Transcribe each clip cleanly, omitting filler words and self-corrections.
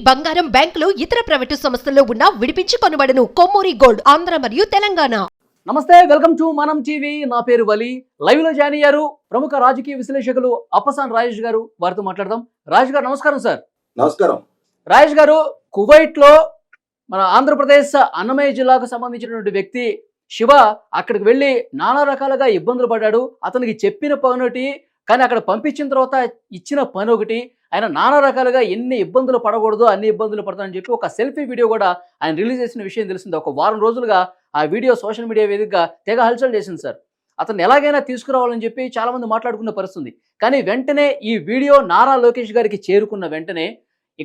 బంగారం, బ్యాంకులు, ఇతర ప్రైవేటు సంస్థల్లో ఉన్న విడిపించి కొనబడును. కొమ్మూరి గోల్డ్, ఆంధ్ర మరియు తెలంగాణ. నమస్తే, వెల్కమ్ టు మనం టీవీ. నా పేరు వలి. లైవ్ లో జాయిన్ అయ్యారు ప్రముఖ రాజకీయ విశ్లేషకులు అప్పసాన్ రాజేష్ గారు. వారితో మాట్లాడదాం. రాజేష్ గారు నమస్కారం. సార్ నమస్కారం. రాజేష్ గారు, కువైట్ లో మన ఆంధ్రప్రదేశ్ అన్నమయ్య జిల్లాకు సంబంధించినటువంటి వ్యక్తి శివ అక్కడికి వెళ్ళి నానా రకాలుగా ఇబ్బందులు పడ్డాడు. అతనికి చెప్పిన పని ఒకటి, కానీ అక్కడ పంపించిన తర్వాత ఇచ్చిన పని ఒకటి. ఆయన నానా రకాలుగా ఎన్ని ఇబ్బందులు పడకూడదు అన్ని ఇబ్బందులు పడతానని చెప్పి ఒక సెల్ఫీ వీడియో కూడా ఆయన రిలీజ్ చేసిన విషయం తెలిసింది. ఒక వారం రోజులుగా ఆ వీడియో సోషల్ మీడియా వేదికగా తెగ హల్చల్ చేసింది. సార్, అతను ఎలాగైనా తీసుకురావాలని చెప్పి చాలా మంది మాట్లాడుకున్న పరిస్థితి. కానీ వెంటనే ఈ వీడియో నారా లోకేష్ గారికి చేరుకున్న వెంటనే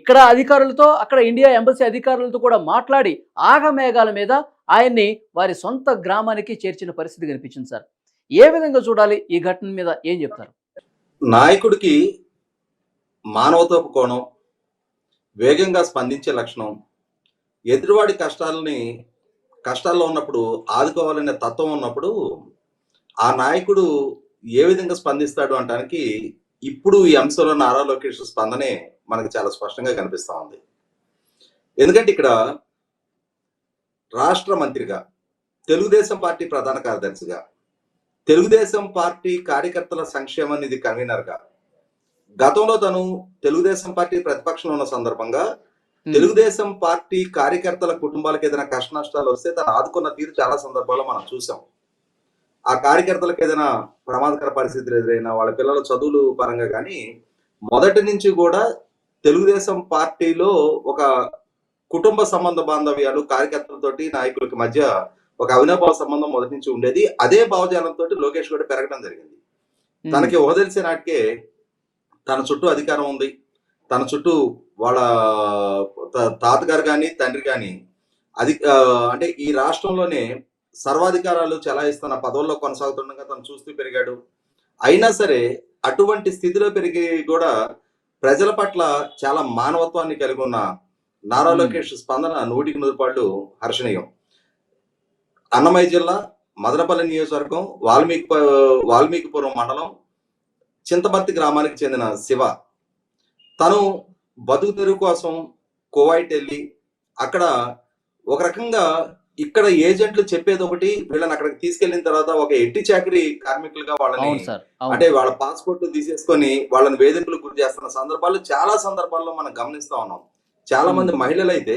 ఇక్కడ అధికారులతో, అక్కడ ఇండియా ఎంబసీ అధికారులతో కూడా మాట్లాడి ఆగమేఘాల మీద ఆయన్ని వారి సొంత గ్రామానికి చేర్చిన పరిస్థితి కనిపించింది. సార్, ఏ విధంగా చూడాలి ఈ ఘటన మీద, ఏం చెప్తారు? నాయకుడికి మానవతోపు కోణం, వేగంగా స్పందించే లక్షణం, ఎదుటివాడి కష్టాల్లో ఉన్నప్పుడు ఆదుకోవాలనే తత్వం ఉన్నప్పుడు ఆ నాయకుడు ఏ విధంగా స్పందిస్తాడు అనడానికి ఇప్పుడు ఈ అంశంలో నారా లోకేష్ స్పందనే మనకు చాలా స్పష్టంగా కనిపిస్తా ఉంది. ఎందుకంటే ఇక్కడ రాష్ట్ర మంత్రిగా, తెలుగుదేశం పార్టీ ప్రధాన కార్యదర్శిగా, తెలుగుదేశం పార్టీ కార్యకర్తల సంక్షేమ నిధి కన్వీనర్గా, గతంలో తను తెలుగుదేశం పార్టీ ప్రతిపక్షంలో ఉన్న సందర్భంగా తెలుగుదేశం పార్టీ కార్యకర్తల కుటుంబాలకు ఏదైనా కష్ట నష్టాలు వస్తే తను ఆదుకున్న తీరు చాలా సందర్భాల్లో మనం చూసాం. ఆ కార్యకర్తలకు ఏదైనా ప్రమాదకర పరిస్థితులు ఎదురైనా, వాళ్ళ పిల్లల చదువులు పరంగా కానీ మొదటి నుంచి కూడా తెలుగుదేశం పార్టీలో ఒక కుటుంబ సంబంధ బాంధవ్యాలు కార్యకర్తలతోటి నాయకులకి మధ్య ఒక అవినాభావ సంబంధం మొదటి నుంచి ఉండేది. అదే భావజాలంతో లోకేష్ కూడా పెరగడం జరిగింది. తనకి ఓదలిసే నాటికే తన చుట్టూ అధికారం ఉంది, తన చుట్టూ వాళ్ళ తాతగారు కానీ తండ్రి కానీ అంటే ఈ రాష్ట్రంలోనే సర్వాధికారాలు చెలాయిస్తున్న పదవుల్లో కొనసాగుతుండగా తను చూస్తూ పెరిగాడు. అయినా సరే అటువంటి స్థితిలో పెరిగి కూడా ప్రజల పట్ల చాలా మానవత్వాన్ని కలిగి ఉన్న నారా లోకేష్ స్పందన 100% హర్షణీయం. అన్నమయ్య జిల్లా మదనపల్లి నియోజకవర్గం వాల్మీకిపురం మండలం చింతమర్తి గ్రామానికి చెందిన శివ తను బతుకు తెరువు కోసం కువైట్ వెళ్ళి అక్కడ ఒక రకంగా ఇక్కడ ఏజెంట్లు చెప్పేది ఒకటి, వీళ్ళని అక్కడికి తీసుకెళ్లిన తర్వాత ఒక ఎట్టి చాకరీ కార్మికులుగా వాళ్ళని అంటే వాళ్ళ పాస్పోర్ట్ తీసేసుకొని వాళ్ళని వేధింపులకు గురి చేస్తున్న సందర్భాలు చాలా సందర్భాల్లో మనం గమనిస్తా ఉన్నాం. చాలా మంది మహిళలు అయితే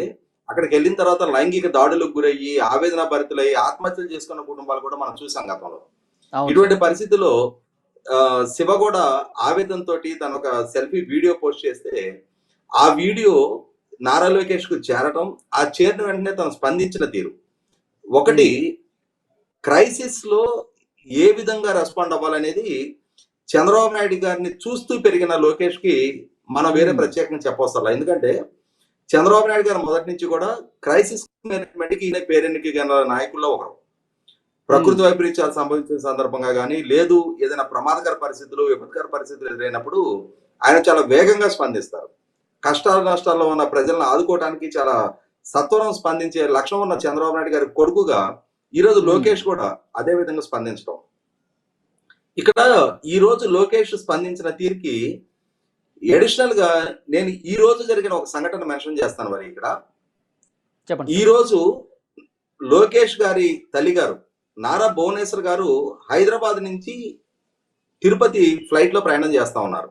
అక్కడికి వెళ్ళిన తర్వాత లైంగిక దాడులకు గురయ్యి ఆవేదన భరితులయ్యి ఆత్మహత్యలు చేసుకున్న కుటుంబాలు కూడా మనం చూసాం గతంలో. ఇటువంటి పరిస్థితుల్లో శివ కూడా ఆవేదనతో తను ఒక సెల్ఫీ వీడియో పోస్ట్ చేస్తే ఆ వీడియో నారా లోకేష్ కు చేరటం, ఆ చేరిన వెంటనే తను స్పందించిన తీరు ఒకటి, క్రైసిస్ లో ఏ విధంగా రెస్పాండ్ అవ్వాలనేది చంద్రబాబు నాయుడు గారిని చూస్తూ పెరిగిన లోకేష్ కి మనం వేరే ప్రత్యేకంగా చెప్పవసరం. ఎందుకంటే చంద్రబాబు నాయుడు గారు మొదటి నుంచి కూడా క్రైసిస్ మేనేజ్మెంట్ కి ఈయన పేరెన్నిక గల నాయకుల్లో ఒకరు. ప్రకృతి వైపరీత్యాలు సంభవించిన సందర్భంగా కానీ, లేదు ఏదైనా ప్రమాదకర పరిస్థితులు, విపత్కర పరిస్థితులు ఎదురైనప్పుడు ఆయన చాలా వేగంగా స్పందిస్తారు. కష్టాలు నష్టాల్లో ఉన్న ప్రజలను ఆదుకోవడానికి చాలా సత్వరం స్పందించే లక్ష్యం ఉన్న చంద్రబాబు నాయుడు గారి కొడుకుగా ఈరోజు లోకేష్ కూడా అదే విధంగా స్పందించడం. ఇక్కడ ఈ రోజు లోకేష్ స్పందించిన తీరుకి అడిషనల్ గా నేను ఈ రోజు జరిగిన ఒక సంఘటన మెన్షన్ చేస్తాను. మరి ఇక్కడ ఈ రోజు లోకేష్ గారి తల్లి గారు నారా భువనేశ్వర్ గారు హైదరాబాద్ నుంచి తిరుపతి ఫ్లైట్ లో ప్రయాణం చేస్తా ఉన్నారు.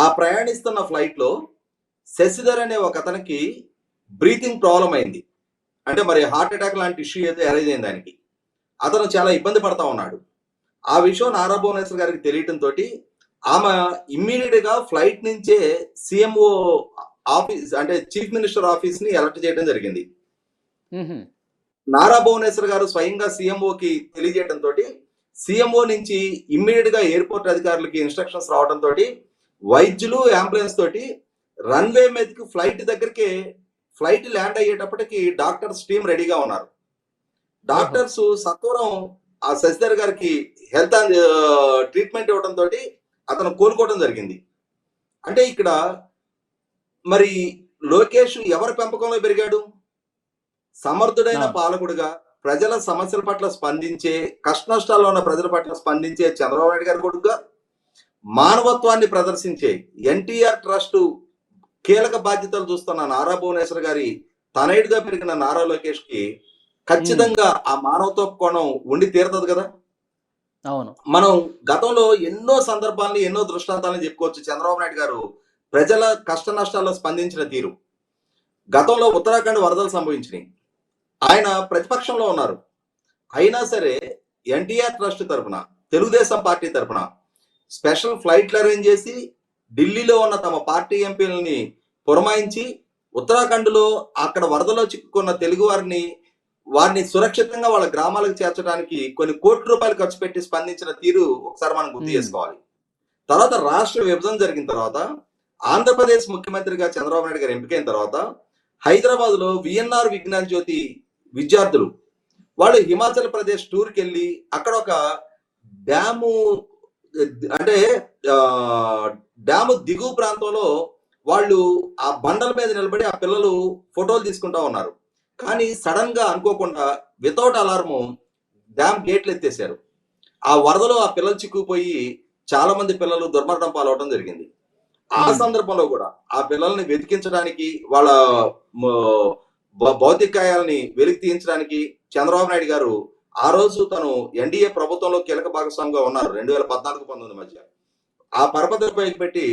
ఆ ప్రయాణిస్తున్న ఫ్లైట్ లో శశిధర్ అనే ఒక అతనికి బ్రీతింగ్ ప్రాబ్లం అయింది. అంటే మరి హార్ట్ అటాక్ లాంటి ఇష్యూ అయితే అరైజ్ అయింది ఆయనకి. అతను చాలా ఇబ్బంది పడతా ఉన్నాడు. ఆ విషయం నారా భువనేశ్వర్ గారికి తెలియటంతో ఆమె ఇమ్మీడియట్ గా ఫ్లైట్ నుంచే సిఎంఓ ఆఫీస్ అంటే చీఫ్ మినిస్టర్ ఆఫీస్ ని అలర్ట్ చేయడం జరిగింది. నారా భువనేశ్వర్ గారు స్వయంగా సీఎంఓకి తెలియజేయడంతో సీఎంఓ నుంచి ఇమ్మీడియట్ గా ఎయిర్పోర్ట్ అధికారులకి ఇన్స్ట్రక్షన్స్ రావడంతో వైద్యులు అంబులెన్స్ తోటి రన్వే మీదకి ఫ్లైట్ ల్యాండ్ అయ్యేటప్పటికి డాక్టర్స్ టీమ్ రెడీగా ఉన్నారు. డాక్టర్స్ సత్వరం ఆ శశిధర్ గారికి హెల్త్ ట్రీట్మెంట్ ఇవ్వడంతో అతను కోలుకోవడం జరిగింది. అంటే ఇక్కడ మరి లోకేష్ ఎవరి పెంపకంలో పెరిగాడు? సమర్థుడైన పాలకుడుగా, ప్రజల సమస్యల పట్ల స్పందించే, కష్ట నష్టాల్లో ఉన్న ప్రజల పట్ల స్పందించే చంద్రబాబు నాయుడు గారి కొడుకుగా, మానవత్వాన్ని ప్రదర్శించే ఎన్టీఆర్ ట్రస్ట్ కీలక బాధ్యతలు చూస్తున్న నారా భువనేశ్వర్ గారి తనయుడిగా పెరిగిన నారా లోకేష్ కి ఖచ్చితంగా ఆ మానవత్వ కోణం ఉండి తీరుతుంది కదా. అవును. మనం గతంలో ఎన్నో సందర్భాలని ఎన్నో దృష్టాంతాలను చెప్పుకోవచ్చు. చంద్రబాబు నాయుడు గారు ప్రజల కష్ట నష్టాల్లో స్పందించిన తీరు. గతంలో ఉత్తరాఖండ్ వరదలు సంభవించినాయి, ఆయన ప్రతిపక్షంలో ఉన్నారు. అయినా సరే ఎన్టీఆర్ ట్రస్ట్ తరఫున, తెలుగుదేశం పార్టీ తరఫున స్పెషల్ ఫ్లైట్లు అరేంజ్ చేసి ఢిల్లీలో ఉన్న తమ పార్టీ ఎంపీలని పురమాయించి ఉత్తరాఖండ్లో అక్కడ వరదలో చిక్కుకున్న తెలుగు వారిని సురక్షితంగా వాళ్ళ గ్రామాలకు చేర్చడానికి కొన్ని కోట్ల రూపాయలు ఖర్చు పెట్టి స్పందించిన తీరు ఒకసారి మనం గుర్తు చేసుకోవాలి. తర్వాత రాష్ట్ర విభజన జరిగిన తర్వాత ఆంధ్రప్రదేశ్ ముఖ్యమంత్రిగా చంద్రబాబు నాయుడు గారు ఎంపికైన తర్వాత హైదరాబాద్ లో విఎన్ఆర్ విజ్ఞాన జ్యోతి విద్యార్థులు వాళ్ళు హిమాచల్ ప్రదేశ్ టూర్కి వెళ్ళి అక్కడ ఒక డ్యాము, అంటే డ్యాము దిగువ ప్రాంతంలో వాళ్ళు ఆ బండల మీద నిలబడి ఆ పిల్లలు ఫోటోలు తీసుకుంటా ఉన్నారు. కానీ సడన్ గా అనుకోకుండా వితౌట్ అలారము డ్యామ్ గేట్లు ఎత్తేసారు. ఆ వరదలో ఆ పిల్లలు చిక్కుపోయి చాలా మంది పిల్లలు దుర్మరణం పాలవడం జరిగింది. ఆ సందర్భంలో కూడా ఆ పిల్లల్ని వెతికించడానికి, వాళ్ళ భౌతికాయాలని వెలికి తీయించడానికి చంద్రబాబు నాయుడు గారు ఆ రోజు తను ఎన్డీఏ ప్రభుత్వంలో కీలక భాగస్వామిగా ఉన్నారు 2014-19 మధ్య. ఆ పరపతిపై పెట్టి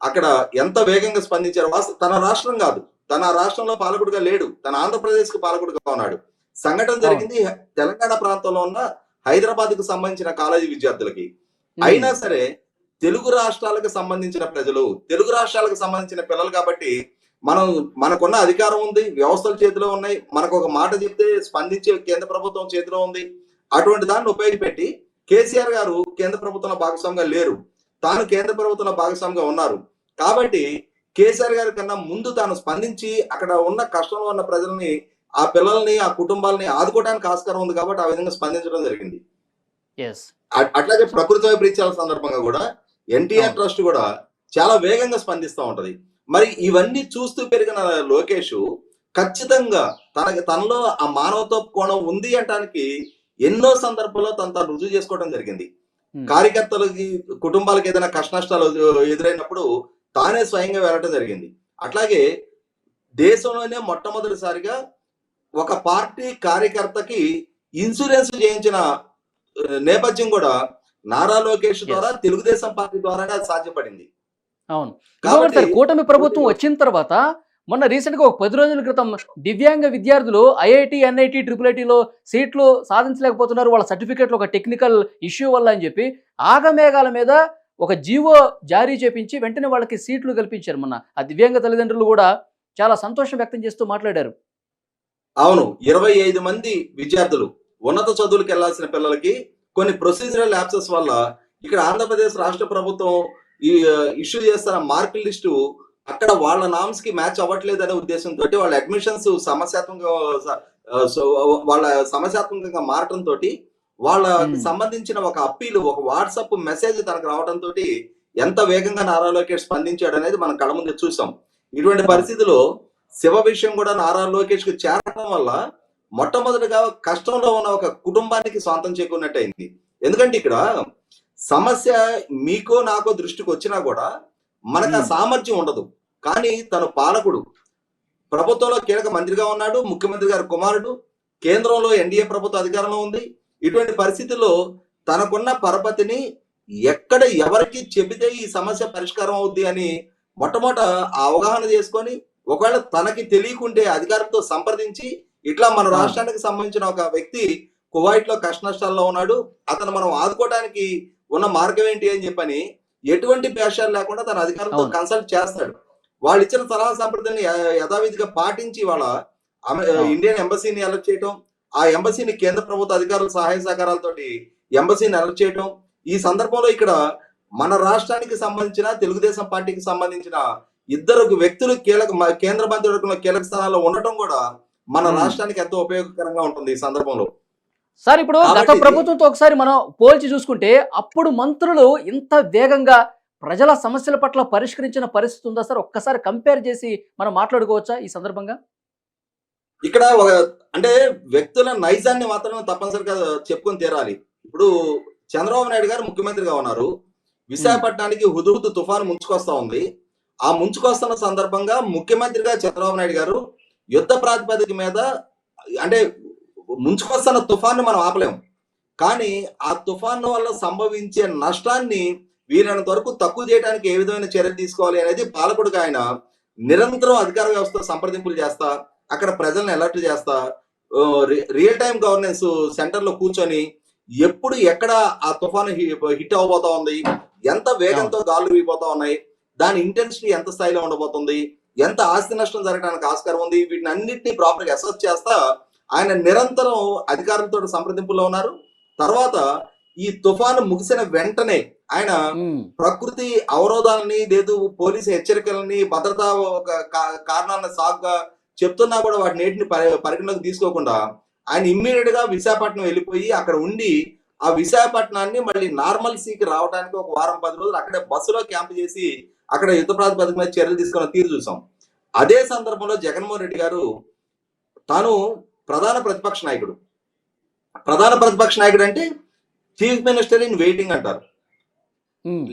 అక్కడ ఎంత వేగంగా స్పందించారు. తన రాష్ట్రం కాదు, తన రాష్ట్రంలో పాలకుడిగా లేడు, తన ఆంధ్రప్రదేశ్ కు పాలకుడిగా ఉన్నాడు. సంఘటన జరిగింది తెలంగాణ ప్రాంతంలో ఉన్న హైదరాబాద్ కు సంబంధించిన కాలేజీ విద్యార్థులకి. అయినా సరే తెలుగు రాష్ట్రాలకు సంబంధించిన ప్రజలు, తెలుగు రాష్ట్రాలకు సంబంధించిన పిల్లలు కాబట్టి మనకున్న అధికారం ఉంది, వ్యవస్థల చేతిలో ఉన్నాయి, మనకు ఒక మాట చెప్తే స్పందించే కేంద్ర ప్రభుత్వం చేతిలో ఉంది. అటువంటి దాన్ని ఉపయోగపెట్టి కేసీఆర్ గారు కేంద్ర ప్రభుత్వంలో భాగస్వామిగా లేరు, తాను కేంద్ర ప్రభుత్వంలో భాగస్వామిగా ఉన్నారు. కాబట్టి కేసీఆర్ గారి కన్నా ముందు తాను స్పందించి అక్కడ ఉన్న కష్టంలో ఉన్న ప్రజల్ని, ఆ పిల్లల్ని, ఆ కుటుంబాలని ఆదుకోవడానికి ఆస్కారం ఉంది కాబట్టి ఆ విధంగా స్పందించడం జరిగింది. అట్లాగే ప్రకృతి వైపరీత్యాల సందర్భంగా కూడా ఎన్టీఆర్ ట్రస్ట్ కూడా చాలా వేగంగా స్పందిస్తూ ఉంటది. మరి ఇవన్నీ చూస్తూ పెరిగిన లోకేష్ ఖచ్చితంగా తనలో ఆ మానవత్వ కోణం ఉంది అంటానికి ఎన్నో సందర్భాల్లో తను రుజువు చేసుకోవడం జరిగింది. కార్యకర్తలకి, కుటుంబాలకు ఏదైనా కష్ట నష్టాలు ఎదురైనప్పుడు తానే స్వయంగా వెళ్ళటం జరిగింది. అట్లాగే దేశంలోనే మొట్టమొదటిసారిగా ఒక పార్టీ కార్యకర్తకి ఇన్సూరెన్స్ చేయించిన నేపథ్యం కూడా నారా లోకేష్ ద్వారా, తెలుగుదేశం పార్టీ ద్వారానే అది సాధ్యపడింది. అవును. కాబట్టి కూటమి ప్రభుత్వం వచ్చిన తర్వాత మొన్న రీసెంట్ గా ఒక 10 రోజుల క్రితం దివ్యాంగ విద్యార్థులు ఐఐటి, ఎన్ఐటి, IIITలో సీట్లు సాధించలేకపోతున్నారు వాళ్ళ సర్టిఫికేట్లు ఒక టెక్నికల్ ఇష్యూ వల్ల అని చెప్పి ఆగమేఘాల మీద ఒక జీవో జారీ చేపించి వెంటనే వాళ్ళకి సీట్లు కల్పించారు. మొన్న ఆ దివ్యాంగ తల్లిదండ్రులు కూడా చాలా సంతోషం వ్యక్తం చేస్తూ మాట్లాడారు. అవును, 25 మంది విద్యార్థులు ఉన్నత చదువులకు వెళ్లాల్సిన పిల్లలకి కొన్ని ప్రొసీజరల్ యాప్సెస్ వల్ల ఇక్కడ ఆంధ్రప్రదేశ్ రాష్ట్ర ప్రభుత్వం ఈ ఇష్యూ చేస్తున్న మార్కుల లిస్టు అక్కడ వాళ్ళ నామ్స్ కి మ్యాచ్ అవ్వట్లేదు అనే ఉద్దేశంతో వాళ్ళ అడ్మిషన్స్ సమస్యాత్మకంగా మారటంతో వాళ్ళకి సంబంధించిన ఒక అప్పీలు, ఒక వాట్సాప్ మెసేజ్ తనకు రావడంతో ఎంత వేగంగా నారా లోకేష్ స్పందించాడు అనేది మనం కళ్ళ ముందు చూసాం. ఇటువంటి పరిస్థితిలో శివ విషయం కూడా నారా లోకేష్ కు చేరడం వల్ల మొట్టమొదటిగా కష్టంలో ఉన్న ఒక కుటుంబానికి స్వాంతం చేకూరినట్టు అయింది. ఎందుకంటే ఇక్కడ సమస్య మీకో నాకో దృష్టికి వచ్చినా కూడా మనకు ఆ సామర్థ్యం ఉండదు. కానీ తను పాలకుడు, ప్రభుత్వంలో కీలక మంత్రిగా ఉన్నాడు, ముఖ్యమంత్రి గారి కుమారుడు, కేంద్రంలో ఎన్డీఏ ప్రభుత్వ అధికారంలో ఉంది. ఇటువంటి పరిస్థితుల్లో తనకున్న పరపతిని ఎక్కడ ఎవరికి చెబితే ఈ సమస్య పరిష్కారం అవుద్ది అని మొట్టమొదట అవగాహన చేసుకొని, ఒకవేళ తనకి తెలియకుంటే అధికారులతో సంప్రదించి ఇట్లా మన రాష్ట్రానికి సంబంధించిన ఒక వ్యక్తి కువైట్ లో కష్ట నష్టాల్లో ఉన్నాడు, అతను మనం ఆదుకోవడానికి ఉన్న మార్గం ఏంటి అని చెప్పని ఎటువంటి పేషాలు లేకుండా తన అధికారులతో కన్సల్ట్ చేస్తాడు. వాళ్ళు ఇచ్చిన సలహా సంప్రదాయాన్ని యథావిధిగా పాటించి వాళ్ళ ఇండియన్ ఎంబసీని అలర్ట్ చేయటం, ఆ ఎంబసీని కేంద్ర ప్రభుత్వ అధికారుల సహాయ సహకారాలతోటి ఎంబసీని అలర్ట్ చేయటం. ఈ సందర్భంలో ఇక్కడ మన రాష్ట్రానికి సంబంధించిన, తెలుగుదేశం పార్టీకి సంబంధించిన ఇద్దరు వ్యక్తులు కేంద్ర మంత్రివర్గంలో కీలక స్థానాల్లో ఉండటం కూడా మన రాష్ట్రానికి ఎంతో ఉపయోగకరంగా ఉంటుంది ఈ సందర్భంలో. సార్, ఇప్పుడు గత ప్రభుత్వంతో ఒకసారి మనం పోల్చి చూసుకుంటే అప్పుడు మంత్రులు ఇంత వేగంగా ప్రజల సమస్యల పట్ల పరిష్కరించిన పరిస్థితి ఉందా సార్? ఒక్కసారి కంపేర్ చేసి మనం మాట్లాడుకోవచ్చా ఈ సందర్భంగా? ఇక్కడ అంటే వ్యక్తుల నైజాన్ని మాత్రం తప్పనిసరిగా చెప్పుకొని తీరాలి. ఇప్పుడు చంద్రబాబు నాయుడు గారు ముఖ్యమంత్రిగా ఉన్నారు, విశాఖపట్నానికి హుదుహుదు తుఫాను ముంచుకొస్తా ఉంది. ఆ ముంచుకొస్తున్న సందర్భంగా ముఖ్యమంత్రిగా చంద్రబాబు నాయుడు గారు యుద్ధ ప్రాతిపదిక మీద, అంటే ముంచుకొస్తున్న తుఫాన్ని మనం ఆపలేము, కానీ ఆ తుఫాను వల్ల సంభవించే నష్టాన్ని వీలైనంత వరకు తక్కువ చేయడానికి ఏ విధమైన చర్యలు తీసుకోవాలి అనేది పాలకుడిగా ఆయన నిరంతరం అధికార వ్యవస్థ సంప్రదింపులు చేస్తా, అక్కడ ప్రజలను అలర్ట్ చేస్తా, రియల్ టైం గవర్నెన్స్ సెంటర్ లో కూర్చొని ఎప్పుడు ఎక్కడ ఆ తుఫాను హిట్ అవబోతా ఉంది, ఎంత వేగంతో గాలు వీపోతా ఉన్నాయి, దాని ఇంటెన్సిటీ ఎంత స్థాయిలో ఉండబోతుంది, ఎంత ఆస్తి నష్టం జరగడానికి ఆస్కారం ఉంది, వీటిని అన్నింటినీ ప్రాపర్ గా అసెస్ చేస్తా ఆయన నిరంతరం అధికారులతో సంప్రదింపుల్లో ఉన్నారు. తర్వాత ఈ తుఫాను ముగిసిన వెంటనే ఆయన ప్రకృతి అవరోధాలని లేదు పోలీసు హెచ్చరికలని భద్రతా కారణాలను సాగుగా చెప్తున్నా కూడా వాటి నేటిని పరిగణలోకి తీసుకోకుండా ఆయన ఇమ్మీడియట్ గా విశాఖపట్నం వెళ్ళిపోయి అక్కడ ఉండి ఆ విశాఖపట్నాన్ని మళ్ళీ నార్మల్సీకి రావడానికి ఒక వారం 10 రోజులు అక్కడే బస్సులో క్యాంప్ చేసి అక్కడ యుద్ధ ప్రాతిపదిక మీద చర్యలు తీసుకున్న తీరు చూసాం. అదే సందర్భంలో జగన్మోహన్ రెడ్డి గారు తాను ప్రధాన ప్రతిపక్ష నాయకుడు. ప్రధాన ప్రతిపక్ష నాయకుడు అంటే చీఫ్ మినిస్టర్ ఇన్ వెయిటింగ్ అంటారు,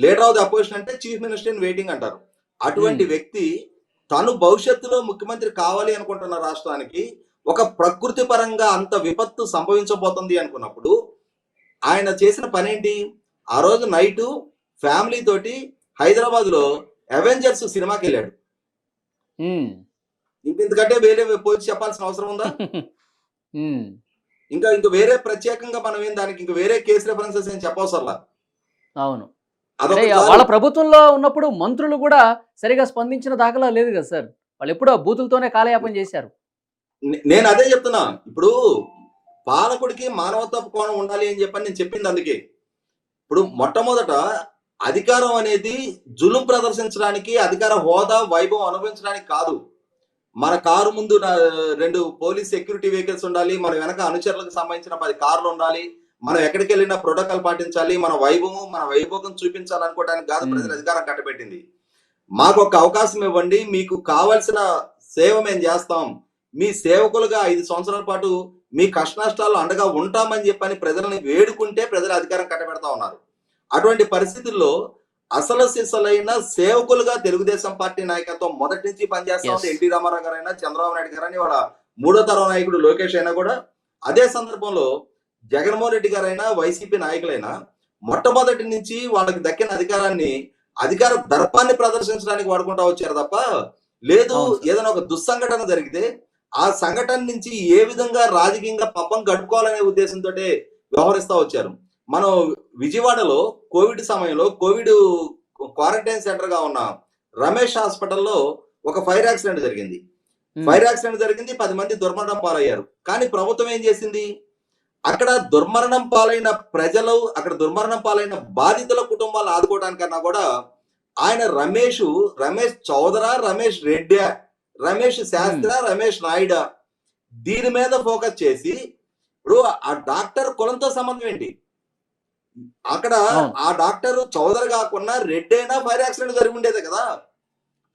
లీడర్ ఆఫ్ ది అపోజిషన్ అంటే చీఫ్ మినిస్టర్ ఇన్ వెయిటింగ్ అంటారు. అటువంటి వ్యక్తి తను భవిష్యత్తులో ముఖ్యమంత్రి కావాలి అనుకుంటున్న రాష్ట్రానికి ఒక ప్రకృతి పరంగా అంత విపత్తు సంభవించబోతుంది అనుకున్నప్పుడు ఆయన చేసిన పని ఏంటి? ఆ రోజు నైటు ఫ్యామిలీ తోటి హైదరాబాద్ లో అవెంజర్స్ సినిమాకి వెళ్ళాడు. ఇంతకంటే వేరే పోల్చి చెప్పాల్సిన అవసరం ఉందా? ఇంకా వేరే ప్రత్యేకంగా మనం ఏం దానికి ఇంకా వేరే కేసు రెఫరెన్సెస్ ఏం చెప్పవసరలా. అవును, వాళ్ళ ప్రభుత్వంలో ఉన్నప్పుడు మంత్రులు కూడా సరిగా స్పందించిన దాఖలా లేదు కదా సార్, వాళ్ళు ఎప్పుడో బూతులతోనే కాలయాపన చేశారు. నేను అదే చెప్తున్నా, ఇప్పుడు పాలకుడికి మానవత్వ కోణం ఉండాలి అని చెప్పని నేను చెప్పింది అందుకే. ఇప్పుడు మొట్టమొదట అధికారం అనేది జులుం ప్రదర్శించడానికి, అధికార హోదా వైభవం అనుభవించడానికి కాదు. మన కారు ముందు 2 పోలీస్ సెక్యూరిటీ వెహికల్స్ ఉండాలి, మన వెనక అనుచరులకు సంబంధించిన 10 కార్లు ఉండాలి, మనం ఎక్కడికి వెళ్ళినా ప్రోటోకాల్ పాటించాలి, మన వైభవం చూపించాలనుకోవడానికి కాదు ప్రజలు అధికారం కట్టబెట్టింది. మాకు ఒక అవకాశం ఇవ్వండి, మీకు కావాల్సిన సేవ మేము చేస్తాం, మీ సేవకులుగా 5 సంవత్సరాల పాటు మీ కష్ట నష్టాలు అండగా ఉంటామని చెప్పని ప్రజలని వేడుకుంటే ప్రజలు అధికారం కట్టబెడతా ఉన్నారు. అటువంటి పరిస్థితుల్లో అసలు సిసలైన సేవకులుగా తెలుగుదేశం పార్టీ నాయకత్వం మొదటి నుంచి పనిచేస్తా ఉంది. ఎన్టీ రామారావు గారైనా, చంద్రబాబు నాయుడు గారైనా, వాళ్ళ 3వ తరం నాయకుడు లోకేష్ అయినా కూడా అదే సందర్భంలో జగన్మోహన్ రెడ్డి గారైనా, వైసీపీ నాయకులైనా మొట్టమొదటి నుంచి వాళ్ళకి దక్కిన అధికారాన్ని అధికార దర్పాన్ని ప్రదర్శించడానికి వాడుకుంటా వచ్చారు తప్ప, లేదు ఏదైనా ఒక దుస్సంఘటన జరిగితే ఆ సంఘటన నుంచి ఏ విధంగా రాజకీయంగా పబ్బం గడుపుకోవాలనే ఉద్దేశంతో వ్యవహరిస్తా వచ్చారు. మనం విజయవాడలో కోవిడ్ సమయంలో కోవిడ్ క్వారంటైన్ సెంటర్ గా ఉన్న రమేష్ హాస్పిటల్లో ఒక ఫైర్ యాక్సిడెంట్ జరిగింది. 10 మంది దుర్మరణం పాలయ్యారు. కానీ ప్రభుత్వం ఏం చేసింది? అక్కడ దుర్మరణం పాలైన ప్రజలు, అక్కడ దుర్మరణం పాలైన బాధితుల కుటుంబాలు ఆదుకోవడానికన్నా కూడా ఆయన రమేష్ చౌదరా, రమేష్ రెడ్డి, రమేష్ శాస్త్ర, రమేష్ నాయుడు దీని మీద ఫోకస్ చేసి, ఇప్పుడు ఆ డాక్టర్ కులంతో సంబంధం ఏంటి? అక్కడ ఆ డాక్టర్ చౌదరి కాకుండా రెడ్డి అయినా ఫైర్ యాక్సిడెంట్ జరిగి ఉండేది కదా.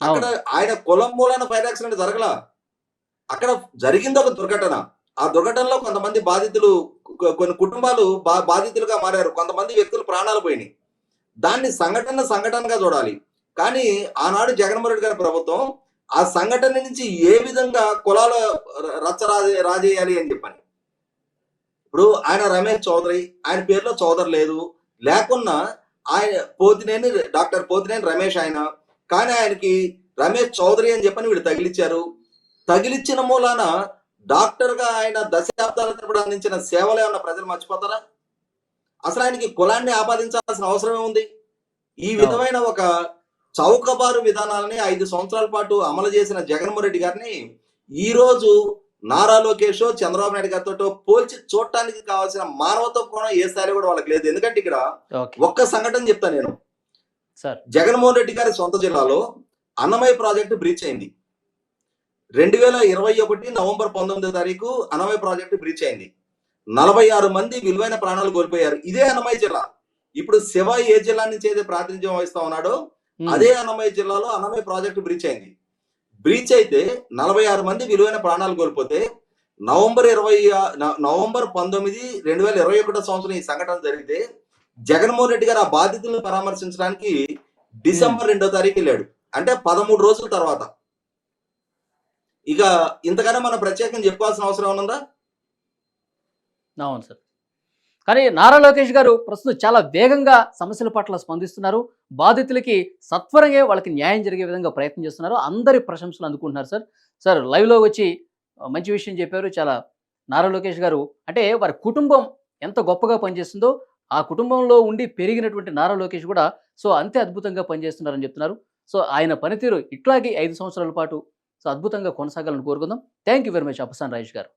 అక్కడ ఆయన కులం మూలన ఫైర్ యాక్సిడెంట్ జరగలా, అక్కడ జరిగింది ఒక దుర్ఘటన. ఆ దుర్ఘటనలో కొంతమంది బాధితులు, కొన్ని కుటుంబాలు బాధితులుగా మారారు, కొంతమంది వ్యక్తులు ప్రాణాలు పోయినాయి. దాన్ని సంఘటనగా చూడాలి. కానీ ఆనాడు జగన్మోహన్ రెడ్డి గారి ప్రభుత్వం ఆ సంఘటన నుంచి ఏ విధంగా కులాల రచ్చ రాజేయాలి అని చెప్పని, ఇప్పుడు ఆయన రమేష్ చౌదరి, ఆయన పేరులో చౌదరి లేకున్నా ఆయన డాక్టర్ పోతినేని రమేష్ ఆయన, కానీ ఆయనకి రమేష్ చౌదరి అని చెప్పని వీళ్ళు తగిలిచ్చారు. తగిలిచ్చిన మూలాన డాక్టర్ గా ఆయన దశాబ్దాల తరబడి అందించిన సేవలు ఏమన్నా ప్రజలు మర్చిపోతారా? అసలు ఆయనకి కులాన్ని ఆపాదించాల్సిన అవసరం ఏముంది? ఈ విధమైన ఒక చౌకబారు విధానాలని 5 సంవత్సరాల పాటు అమలు చేసిన జగన్మోహన్ రెడ్డి గారిని ఈ రోజు నారా లోకేష్, చంద్రబాబు నాయుడు గారితో పోల్చి చూడటానికి కావాల్సిన మానవత్వ కోణం ఏ స్థాయిలో కూడా వాళ్ళకి లేదు. ఎందుకంటే ఇక్కడ ఒక్క సంఘటన చెప్తాను నేను. జగన్మోహన్ రెడ్డి గారి సొంత జిల్లాలో అన్నమయ్య ప్రాజెక్టు బ్రీచ్ అయింది. 2021 నవంబర్ 19వ తారీఖు అన్నమయ్య ప్రాజెక్టు బ్రీచ్ అయింది. 46 మంది విలువైన ప్రాణాలు కోల్పోయారు. ఇదే అన్నమయ్య జిల్లా. ఇప్పుడు శివ ఏ జిల్లా నుంచి అయితే ప్రాతినిధ్యం వహిస్తా ఉన్నాడో అదే అన్నమయ్య జిల్లాలో అన్నమయ్య ప్రాజెక్టు బ్రీచ్ అయింది. బ్రీచ్ అయితే 46 మంది విలువైన ప్రాణాలు కోల్పోతే నవంబర్ 19, 2021 సంవత్సరం ఈ సంఘటన జరిగితే జగన్మోహన్ రెడ్డి గారు ఆ బాధితులను పరామర్శించడానికి డిసెంబర్ 2వ తారీఖు వెళ్ళాడు. అంటే 13 రోజుల తర్వాత. ఇక ఇంతకన్నా మనం ప్రత్యేకంగా చెప్పుకోవాల్సిన అవసరం ఉందా? అవును సార్. కానీ నారా లోకేష్ గారు ప్రస్తుతం చాలా వేగంగా సమస్యల పట్ల స్పందిస్తున్నారు. బాధితులకి సత్వరంగా వాళ్ళకి న్యాయం జరిగే విధంగా ప్రయత్నం చేస్తున్నారు. అందరి ప్రశంసలు అందుకుంటున్నారు సార్. సార్ లైవ్‌లో వచ్చి మంచి విషయం చెప్పారు. చాలా నారా లోకేష్ గారు అంటే వారి కుటుంబం ఎంత గొప్పగా పనిచేస్తుందో, ఆ కుటుంబంలో ఉండి పెరిగినటువంటి నారా లోకేష్ కూడా అంతే అద్భుతంగా పనిచేస్తున్నారని చెప్తున్నారు. ఆయన పనితీరు ఇట్లాగే 5 సంవత్సరాల పాటు అద్భుతంగా కొనసాగాలని కోరుకుందాం. Thank you very much Appasani Rajesh గారు.